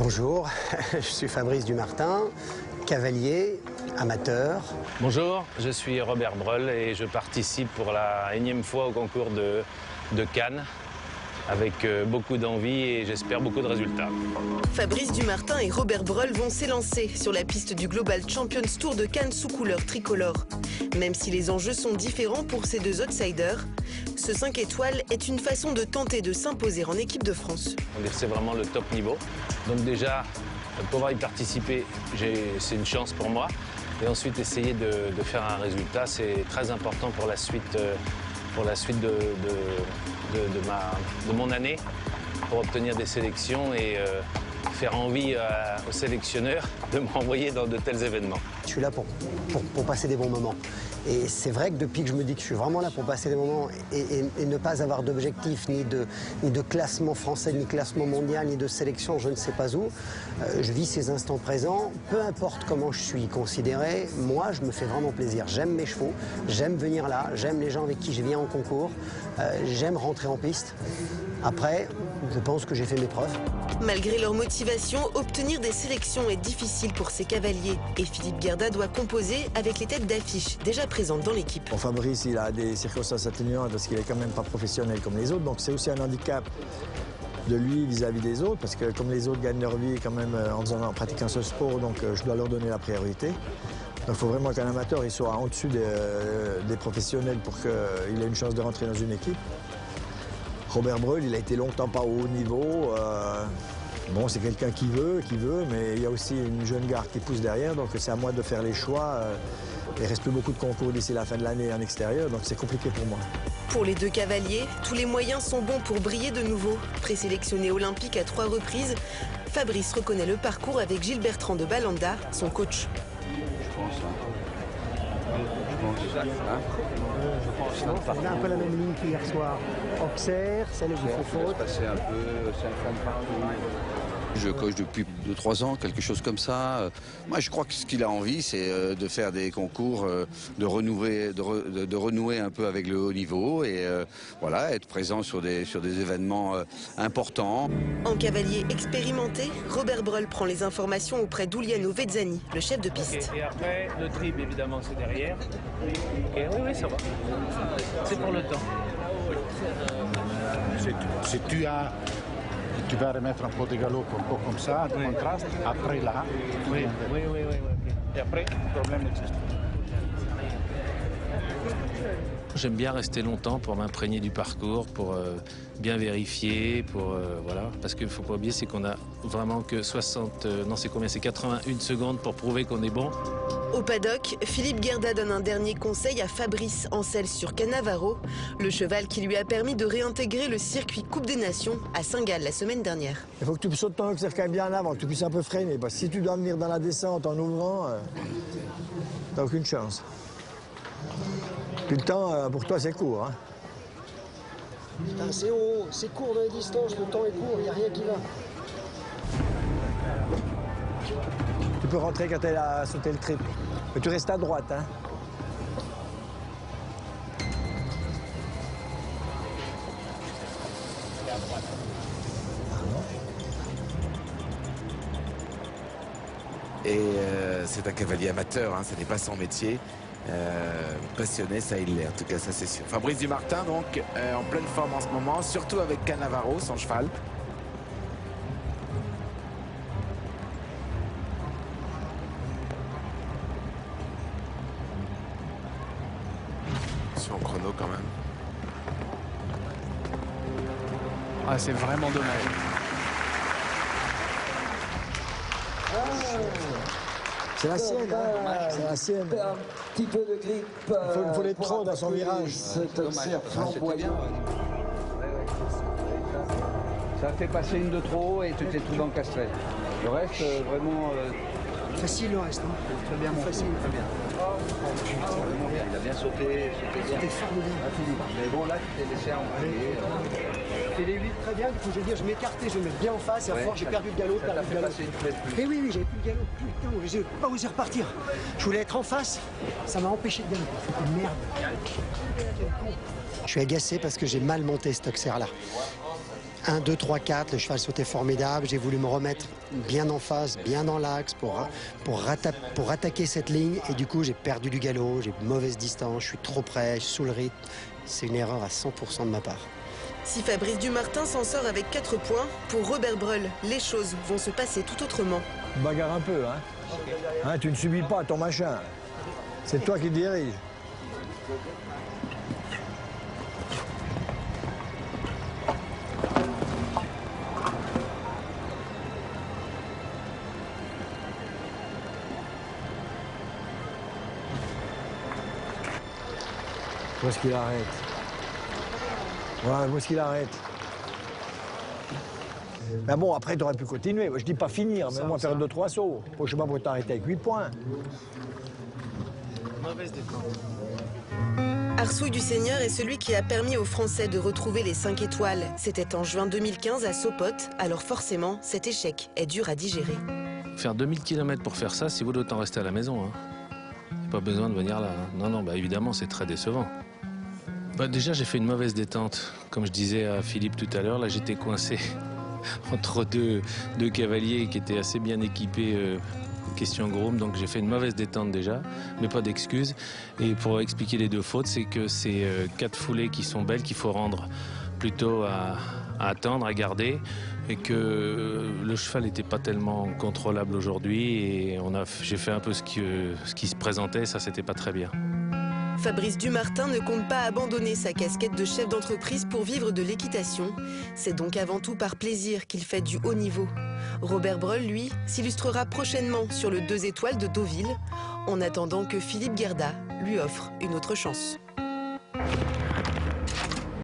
Bonjour, je suis Fabrice Dumartin, cavalier, amateur. Bonjour, je suis Robert Breul et je participe pour la énième fois au concours de Cannes avec beaucoup d'envie et j'espère beaucoup de résultats. Fabrice Dumartin et Robert Breul vont s'élancer sur la piste du Global Champions Tour de Cannes sous couleur tricolore. Même si les enjeux sont différents pour ces deux outsiders, ce 5 étoiles est une façon de tenter de s'imposer en équipe de France. C'est vraiment le top niveau. Donc déjà, pouvoir y participer, c'est une chance pour moi. Et ensuite, essayer de faire un résultat, c'est très important pour la suite, de mon année, pour obtenir des sélections et faire envie aux sélectionneurs de m'envoyer dans de tels événements. Je suis là pour passer des bons moments. Et c'est vrai que depuis que je me dis que je suis vraiment là pour passer des moments et ne pas avoir d'objectif, ni de classement français, ni classement mondial, ni de sélection, je ne sais pas où, je vis ces instants présents. Peu importe comment je suis considéré, moi, je me fais vraiment plaisir. J'aime mes chevaux, j'aime venir là, j'aime les gens avec qui je viens en concours, j'aime rentrer en piste. Après, je pense que j'ai fait mes preuves. Malgré leur motivation, obtenir des sélections est difficile pour ces cavaliers. Et Philippe Guerda doit composer avec les têtes d'affiche déjà présentes dans l'équipe. Bon, Fabrice, il a des circonstances atténuantes parce qu'il est quand même pas professionnel comme les autres. Donc c'est aussi un handicap de lui vis-à-vis des autres. Parce que comme les autres gagnent leur vie quand même en pratiquant ce sport, donc je dois leur donner la priorité. Donc il faut vraiment qu'un amateur il soit en dessus des professionnels pour qu'il ait une chance de rentrer dans une équipe. Robert Breul, il a été longtemps pas au haut niveau. Bon, c'est quelqu'un qui veut, mais il y a aussi une jeune garde qui pousse derrière, donc c'est à moi de faire les choix. Il reste plus beaucoup de concours d'ici la fin de l'année en extérieur, donc c'est compliqué pour moi. Pour les deux cavaliers, tous les moyens sont bons pour briller de nouveau. Présélectionné olympique à 3 reprises, Fabrice reconnaît le parcours avec Gilles Bertrand de Balanda, son coach. On a un peu la même ligne qu'hier soir. Auxerre, celle où il faut faute. Je coach depuis 2-3 ans, quelque chose comme ça. Moi, je crois que ce qu'il a envie, c'est de faire des concours, de renouer un peu avec le haut niveau et voilà, être présent sur des événements importants. En cavalier expérimenté, Robert Breul prend les informations auprès d'Uliano Vezzani, le chef de piste. Et après, le trip, évidemment, c'est derrière. Oui, ça va. C'est pour le temps. Si tu vas remettre un peu de galop un peu comme ça, de contraste, après là. Oui. Et après, le problème existe. J'aime bien rester longtemps pour m'imprégner du parcours, pour bien vérifier, voilà. Parce qu'il ne faut pas oublier, c'est qu'on a vraiment que 81 secondes pour prouver qu'on est bon. Au paddock, Philippe Guerda donne un dernier conseil à Fabrice en selle sur Cannavaro, le cheval qui lui a permis de réintégrer le circuit Coupe des Nations à Saint-Gall la semaine dernière. Il faut que tu sautes ton cercle bien en avant, que tu puisses un peu freiner. Parce que si tu dois venir dans la descente en ouvrant, t'as aucune chance. Puis le temps, pour toi, c'est court. Hein. C'est haut, c'est court dans les distances, le temps est court, il n'y a rien qui va. Tu peux rentrer quand elle a sauté le trip. Mais tu restes à droite. Hein. Et c'est un cavalier amateur, hein, ce n'est pas son métier. Passionné, ça il l'est, en tout cas, ça c'est sûr. Fabrice Dumartin, donc, en pleine forme en ce moment, surtout avec Cannavaro, son cheval. Sur le chrono quand même. Ah, c'est vraiment dommage. C'est la sienne, hein. C'est la sienne. Un petit peu de grippe. Il faut les trop dans son virage. C'est Auxerre flamboyant. Ça a fait passer une de trop et tu t'es tout encastré. Le reste, vraiment... Facile le reste, hein. Très bien, facile. Très bien. Il a bien sauté. C'était formidable. Mais bon, là, tu t'es laissé envoyer. Et les 8 très bien, du coup je veux dire, je m'écartais, je me mettais bien en face, et à force j'ai perdu le galop, T'as fait passer une flèche plus. Et oui, j'avais plus le galop, putain, j'ai pas osé repartir. Je voulais être en face, ça m'a empêché de gagner. C'était merde. Je suis agacé parce que j'ai mal monté cet Auxerre là. 1, 2, 3, 4, le cheval sautait formidable. J'ai voulu me remettre bien en face, bien dans l'axe pour attaquer cette ligne. Et du coup, j'ai perdu du galop, j'ai mauvaise distance, je suis trop près, je suis sous le rythme. C'est une erreur à 100% de ma part. Si Fabrice Dumartin s'en sort avec 4 points, pour Robert Breul, les choses vont se passer tout autrement. Bagarre un peu, hein. Hein, tu ne subis pas ton machin. C'est toi qui dirige. Où est-ce qu'il arrête? Ouais, où est-ce qu'il arrête? Mais bon, après, tu aurais pu continuer. Je dis pas finir, mais moi, faire 2-3 sauts. Je sais pas pourquoi t'arrêter avec 8 points. Mauvaise détente. Arsouille du Seigneur est celui qui a permis aux Français de retrouver les 5 étoiles. C'était en juin 2015 à Sopot, alors forcément, cet échec est dur à digérer. Faire 2000 km pour faire ça, si vous voulez autant rester à la maison. Hein. Pas besoin de venir là. Hein. Non, bah évidemment, c'est très décevant. Déjà, j'ai fait une mauvaise détente. Comme je disais à Philippe tout à l'heure, là, j'étais coincé entre deux cavaliers qui étaient assez bien équipés, question groom. Donc, j'ai fait une mauvaise détente déjà, mais pas d'excuses. Et pour expliquer les 2 fautes, c'est que c'est 4 foulées qui sont belles, qu'il faut rendre plutôt à attendre, à garder. Et que le cheval n'était pas tellement contrôlable aujourd'hui. Et j'ai fait un peu ce qui se présentait, ça, c'était pas très bien. Fabrice Dumartin ne compte pas abandonner sa casquette de chef d'entreprise pour vivre de l'équitation. C'est donc avant tout par plaisir qu'il fait du haut niveau. Robert Breul, lui, s'illustrera prochainement sur le 2 étoiles de Deauville, en attendant que Philippe Guerda lui offre une autre chance.